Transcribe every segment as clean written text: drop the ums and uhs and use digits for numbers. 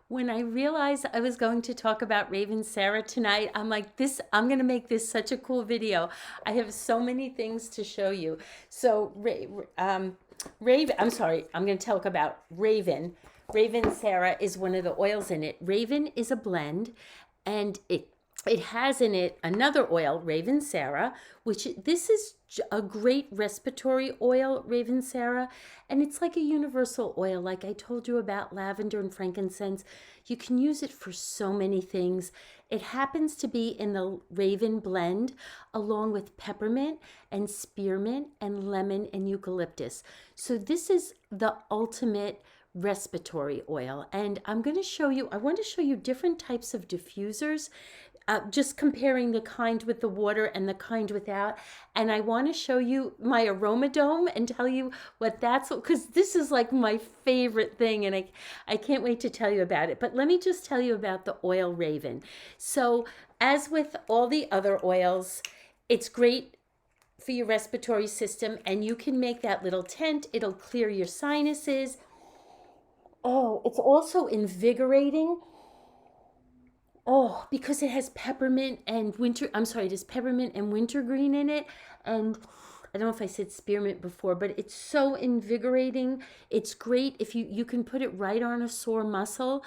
When I realized I was going to talk about Raven Sarah tonight, I'm like, I'm going to make this such a cool video. I have so many things to show you. So, Raven, I'm sorry, I'm going to talk about Raven. Raven Sarah is one of the oils in it. Raven is a blend, and it has in it another oil, Raven Sarah, which this is a great respiratory oil, Raven Sarah, and it's like a universal oil. Like I told you about lavender and frankincense, you can use it for so many things. It happens to be in the Raven blend along with peppermint and spearmint and lemon and eucalyptus. So this is the ultimate respiratory oil, and I want to show you different types of diffusers, just comparing the kind with the water and the kind without. And I want to show you my Aroma Dome and tell you what that's, because this is like my favorite thing, and I can't wait to tell you about it. But let me just tell you about the oil Raven. So as with all the other oils, it's great for your respiratory system, and you can make that little tent. It'll clear your sinuses. Oh, it's also invigorating. Oh, because it has peppermint and it has peppermint and wintergreen in it. And I don't know if I said spearmint before, but it's so invigorating. It's great if you can put it right on a sore muscle.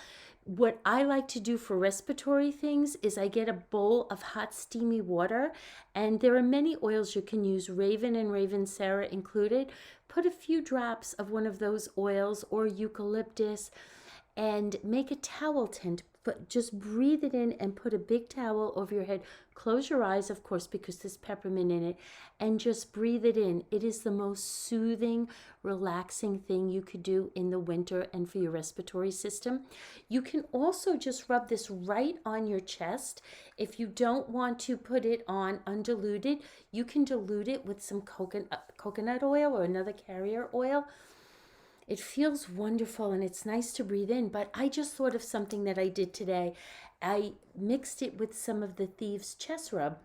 What I like to do for respiratory things is I get a bowl of hot steamy water, and there are many oils you can use, Raven and Raven Sarah included. Put a few drops of one of those oils or eucalyptus and make a towel tent. But just breathe it in and put a big towel over your head. Close your eyes, of course, because there's peppermint in it, and just breathe it in. It is the most soothing, relaxing thing you could do in the winter and for your respiratory system. You can also just rub this right on your chest. If you don't want to put it on undiluted, you can dilute it with some coconut oil or another carrier oil. It feels wonderful and it's nice to breathe in, but I just thought of something that I did today. I mixed it with some of the Thieves' Chest Rub.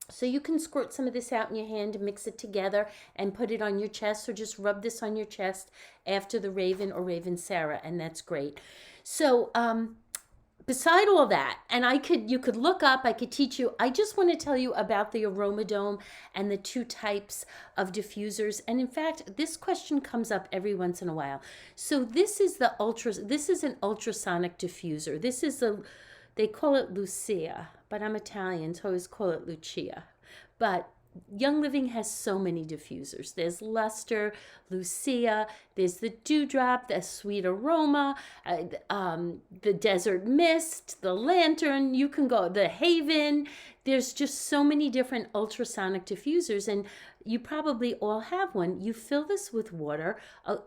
So you can squirt some of this out in your hand and mix it together and put it on your chest, or just rub this on your chest after the Raven or Raven Sarah, and that's great. So, beside all that, and you could look up, I could teach you. I just want to tell you about the Aroma Dome and the two types of diffusers. And in fact, this question comes up every once in a while. So this is an ultrasonic diffuser. They call it Lucia, but I'm Italian, so I always call it Lucia. But Young Living has so many diffusers. There's Luster, Lucia, there's the Dewdrop, the Sweet Aroma, the Desert Mist, the Lantern, you can go, the Haven. There's just so many different ultrasonic diffusers, and you probably all have one. You fill this with water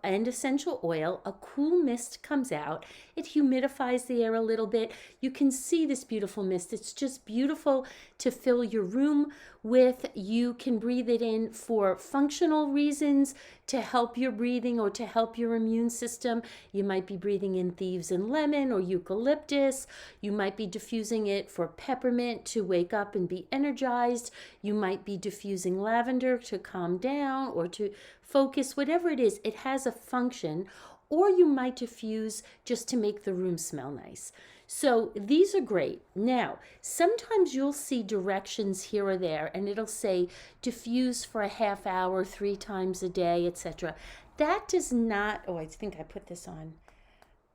and essential oil. A cool mist comes out. It humidifies the air a little bit. You can see this beautiful mist. It's just beautiful to fill your room with. You can breathe it in for functional reasons, to help your breathing or to help your immune system. You might be breathing in thieves and lemon or eucalyptus. You might be diffusing it for peppermint to wake up and be energized. You might be diffusing lavender to calm down or to focus. Whatever it is, it has a function. Or you might diffuse just to make the room smell nice. So these are great. Now, sometimes you'll see directions here or there, and it'll say diffuse for a half hour, 3 times a day, etc. That does not, I think I put this on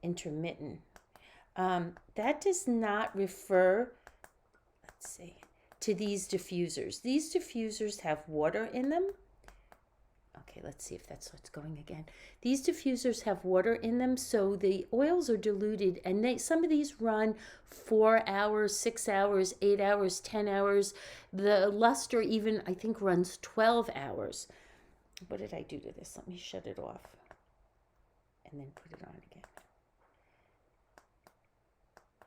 intermittent. That does not refer, let's see, to these diffusers. These diffusers have water in them. Okay, let's see if that's what's going again. These diffusers have water in them, so the oils are diluted, and some of these run 4 hours, 6 hours, 8 hours, 10 hours. The Luster even, I think, runs 12 hours. What did I do to this? Let me shut it off and then put it on again.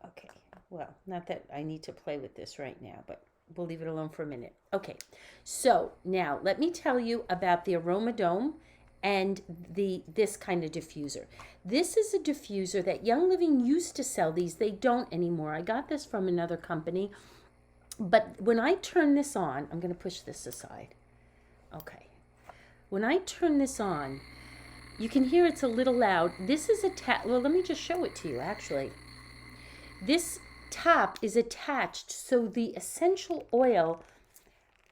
Okay, well, not that I need to play with this right now, but we'll leave it alone for a minute. Okay, so now let me tell you about the Aroma Dome and this kind of diffuser. This is a diffuser that Young Living used to sell these. They don't anymore. I got this from another company. But when I turn this on, I'm going to push this aside. Okay. When I turn this on, you can hear it's a little loud. This is well, let me just show it to you, actually. This top is attached, so the essential oil,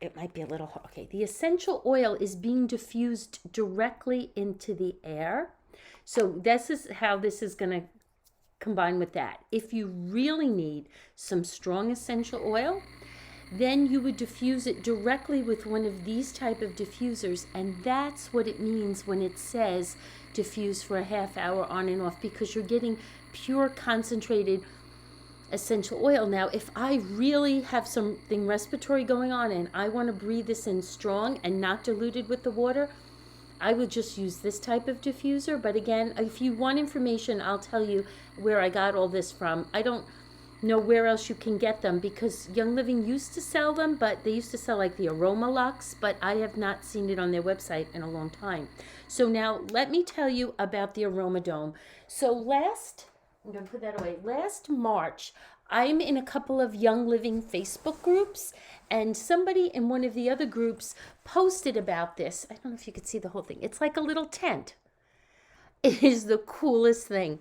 it might be a little hard. Okay, the essential oil is being diffused directly into the air. So this is how this is going to combine with that. If you really need some strong essential oil, then you would diffuse it directly with one of these type of diffusers, and that's what it means when it says diffuse for a half hour on and off, because you're getting pure concentrated essential oil. Now, if I really have something respiratory going on and I want to breathe this in strong and not diluted with the water, I would just use this type of diffuser. But again, if you want information, I'll tell you where I got all this from. I don't know where else you can get them, because Young Living used to sell them, but they used to sell like the Aroma Lux, but I have not seen it on their website in a long time. So now let me tell you about the Aroma Dome. So I'm going to put that away. Last March, I'm in a couple of Young Living Facebook groups, and somebody in one of the other groups posted about this. I don't know if you could see the whole thing. It's like a little tent. It is the coolest thing.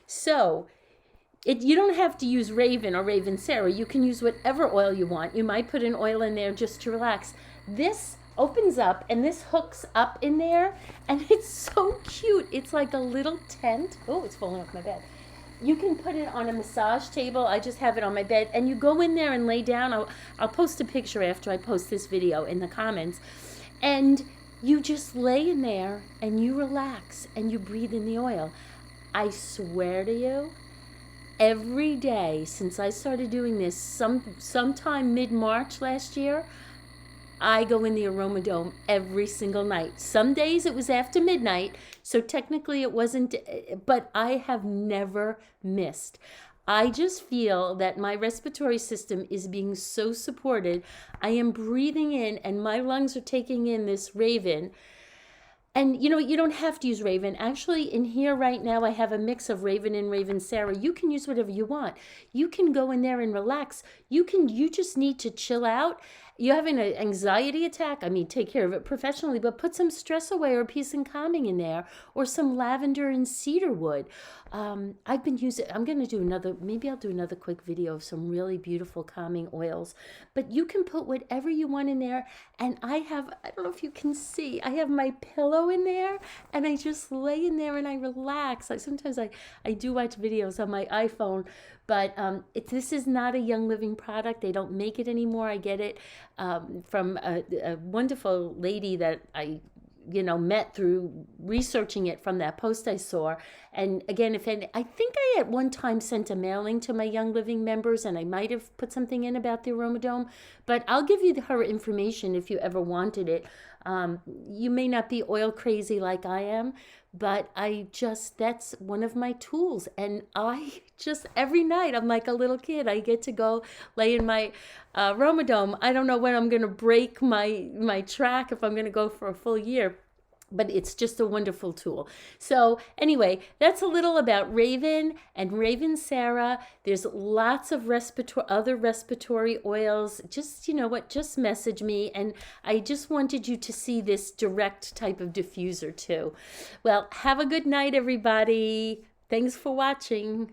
So you don't have to use Raven or Raven Sarah. You can use whatever oil you want. You might put an oil in there just to relax. This opens up and this hooks up in there, and it's so cute. It's like a little tent. Oh, it's falling off my bed. You can put it on a massage table. I just have it on my bed, and you go in there and lay down. I'll post a picture after I post this video in the comments, and you just lay in there and you relax and you breathe in the oil. I swear to you, every day since I started doing this, sometime mid-March last year, I go in the Aroma Dome every single night. Some days it was after midnight, so technically it wasn't, but I have never missed. I just feel that my respiratory system is being so supported. I am breathing in and my lungs are taking in this Raven. And you know, you don't have to use Raven. Actually, in here right now, I have a mix of Raven and Raven Sarah. You can use whatever you want. You can go in there and relax. You just need to chill out. You have an anxiety attack, I mean, take care of it professionally, but put some stress away or peace and calming in there, or some lavender and cedar wood. I've been using, I'm going to do maybe I'll do another quick video of some really beautiful calming oils, but you can put whatever you want in there. And I don't know if you can see, I have my pillow in there, and I just lay in there and I relax. Sometimes I do watch videos on my iPhone, but this is not a Young Living product. They don't make it anymore. I get it from a wonderful lady that I met through researching it from that post I saw. And again, I think I at one time sent a mailing to my Young Living members, and I might have put something in about the Aroma Dome, but I'll give you her information if you ever wanted it. You may not be oil crazy like I am, but that's one of my tools. And I just, every night, I'm like a little kid. I get to go lay in my Aroma Dome. I don't know when I'm going to break my track, if I'm going to go for a full year, but it's just a wonderful tool. So anyway, that's a little about Raven and Raven Sarah. There's lots of other respiratory oils. Just, you know what, just message me. And I just wanted you to see this direct type of diffuser too. Well, have a good night, everybody. Thanks for watching.